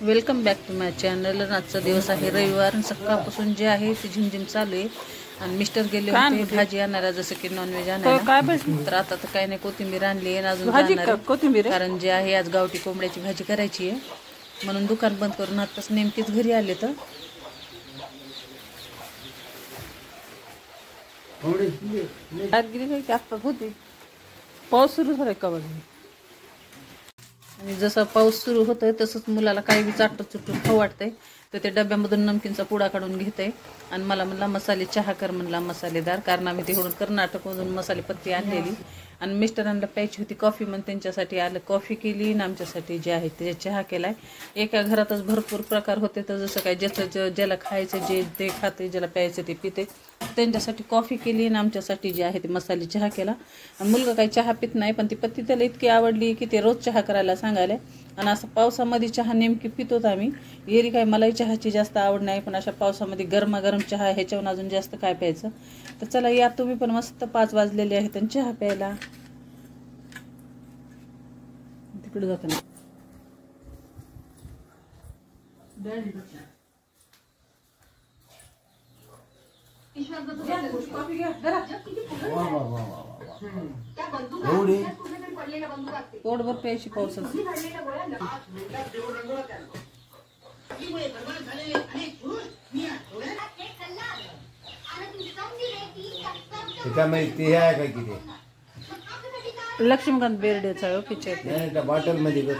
Welcome back to my channel. आजचा दिवस आहे रविवार. सकाळपासून जे आहे ते झिमझिम चालू आहे आणि मिस्टर गेले होते भाजी आणायला, जसं की नॉनव्हेज आणायला. तर आता तर काही नाही, कोथिंबीर आणली आहे अजून जाणार, कारण जे आहे आज गावठी कोंबड्याची भाजी करायची आहे म्हणून दुकान बंद करून आताच नेमकीच घरी आले. तर पाऊस सुरू झालाय का बघ. आणि जसं पाऊस सुरू होतोय तसंच मुलाला काही बी चाटून चुटून खाऊ वाटतंय. तर ते डब्यामधून नमकीनचा पुडा काढून घेते आणि मला म्हणला मसाले चहा कर म्हणला, मसालेदार, कारण आम्ही तिकडून कर्नाटकमधून मसाले पत्ती आणलेली आणि मिस्टरांना प्यायची होती कॉफी, म्हणून त्यांच्यासाठी आलं कॉफी केली आणि आमच्यासाठी जे आहे ते चहा केलाय. एका घरातच भरपूर प्रकार होते, तर जसं काय ज्याचं ज्याला खायचं जे ते खाते, ज्याला प्यायचं ते पिते, त्यांच्यासाठी कॉफी केली आणि आमच्यासाठी जे आहे ते मसाले चहा केला. आणि मुलगा काही चहा पित नाही, पण ती पत्ती त्याला इतकी आवडली की ते रोज चहा करायला सांगायला. आणि असं पावसामध्ये चहा नेमकी पितोत आम्ही. एरी काय मलाही चहाची जास्त आवड नाही, पण अशा पावसामध्ये गरमागरम चहा ह्याच्याहून अजून जास्त काय प्यायचं. तर चला या तुम्ही पण, मस्त 5 वाजलेले आहेत आणि चहा प्यायला. तिकडे जातो ना पोटभर प्यायची पावसात. लक्ष्मीकांत बेर्डेचा पिक्चर बॉटल मध्ये.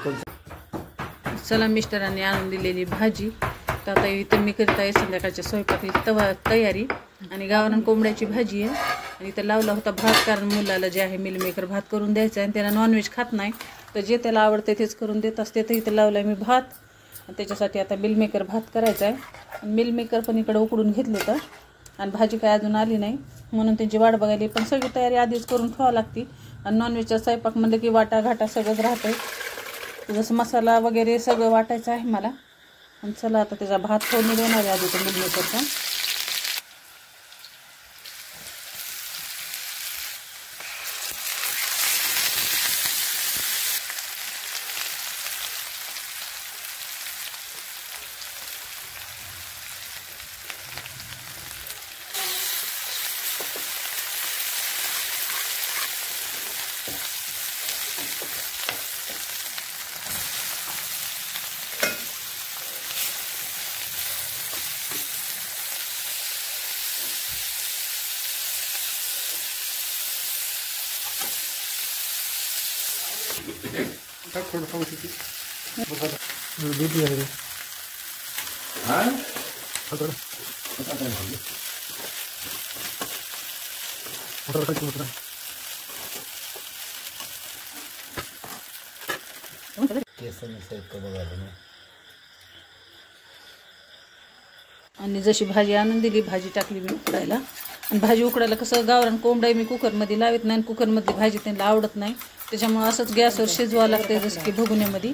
चला, मिस्टरांनी आणून दिलेली भाजी. तर आता इथं मी करीत आहे संध्याकाळच्या स्वयंपाकाची तयारी. आणि गावरान कोंबड्याची भाजी आहे आणि इथं लावला होता भात, कारण मुलाला जे आहे मिलमेकर भात करून द्यायचा आहे आणि त्याला नॉनव्हेज खात नाही, तर जे त्याला आवडतं तेच करून देत असते. तर इथं लावला आहे मी भात आणि त्याच्यासाठी आता मिलमेकर भात करायचा आहे. आणि मिलमेकर पण इकडं उकडून घेतले तर, आणि भाजी काय अजून आली नाही म्हणून त्यांची वाट बघायली. पण सगळी तयारी आधीच करून ठेवावं लागते. आणि नॉनव्हेजचा स्वयंपाक म्हणलं की वाटा घाटा सगळंच राहतं, जसं मसाला वगैरे सगळं वाटायचं आहे मला. आणि चला आता त्याचा भात फोडणी देणार आहे आधी तर मिलमेकरचा. आणि जशी भाजी आणून दिली, भाजी टाकली मी उकडायला. आणि भाजी उकडायला कसं, गावरान कोंबडा मी कुकरमध्ये लावत नाही, कुकरमधली भाजी त्यांना आवडत नाही, त्याच्यामुळे असंच गॅसवर शिजवावं लागतं जसं की भगुन्यामध्ये.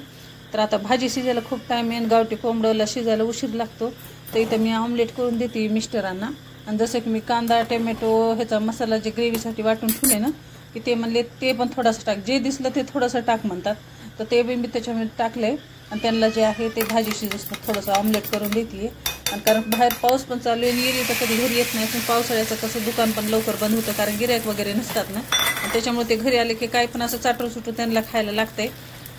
तर आता भाजी शिजायला खूप टाईम आहे, गावठी कोंबड्याला शिजायला उशीर लागतो. तर इथं मी ऑमलेट करून देते मिस्टरांना. आणि जसं की मी कांदा टोमॅटो ह्याचा मसाला जे ग्रेव्हीसाठी वाटून ठेवले ना, की ते म्हणले ते पण थोडंसं टाक, जे दिसलं ते थोडंसं टाक म्हणतात. तर ते बी मी त्याच्यामध्ये टाकलं आहे. आणि त्यांना जे आहे ते भाजी शिजत थोडंसं ऑमलेट करून देते. आणि कारण बाहेर पाऊस पण चालू आहे, गेली तर कधी घरी येत नाही, पण पावसाळ्याचं कसं दुकान पण लवकर बंद होतं, कारण गिऱ्हाईक वगैरे नसतात ना. आणि त्याच्यामुळे ते घरी आले की काय पण असं चाटू सुटू त्यांना खायला लागतंय.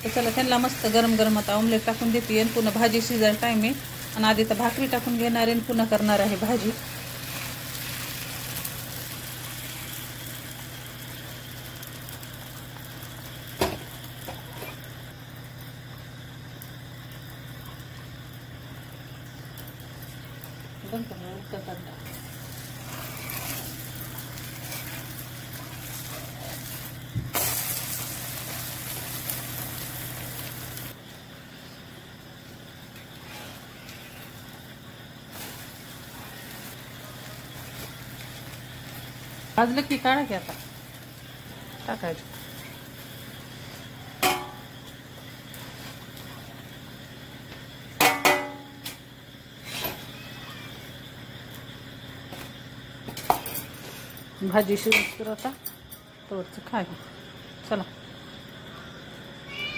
तर चला, त्यांना मस्त गरम गरम आता ऑमलेट टाकून देते आणि पुन्हा भाजी शिजायला टाईम आहे. आणि आधी तर भाकरी टाकून घेणार आहे आणि पुन्हा करणार आहे भाजी. भाजलं की काढा की आता टाकायचं. भाजी शिजत तर आता तोच खा. चला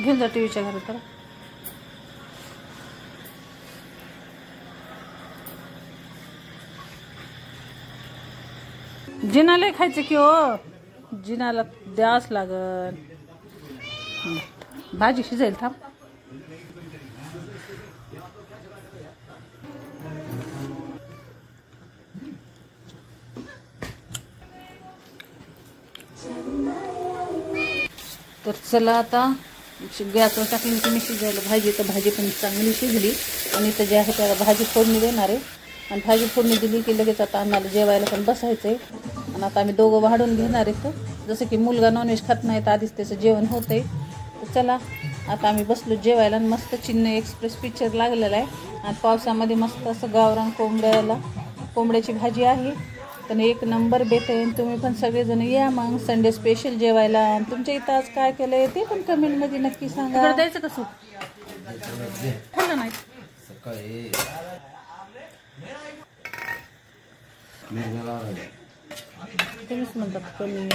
घेऊन जा टीव्हीच्या घरात. जिनाला खायचं की हो, जिनाला द्यावंच लागल. भाजी शिजायला थांब. तर चला आता गॅसवर टाकली की मी शिजायला भाजी, तर भाजी पण चांगली शिजली. आणि इथं जे आहे त्याला भाजी फोडणी देणार आहे. आणि भाजी फोडणी दिली की लगेच आता आम्हाला जेवायला पण बसायचं आहे. आणि आता आम्ही दोघं वाढून घेणार आहेत. जसं की मुलगा नॉनव्हेज खात नाही तर आधीच त्याचं जेवण होतं आहे. तर चला आता आम्ही बसलो जेवायला. आणि मस्त चेन्नई एक्सप्रेस पिक्चर लागलेला आहे. आणि पावसामध्ये मस्त असं गावरान कोंबड्याची भाजी आहे. पण एक नंबर बेत आहे. तुम्ही पण सगळेजण या मग संडे स्पेशल जेवायला. आणि तुमच्या इथं आज काय केलं आहे ते पण कमेंटमध्ये नक्की सांगा. द्यायचं का सूप खाल्लं नाही सकाळी तुम्हीच म्हणतात कमी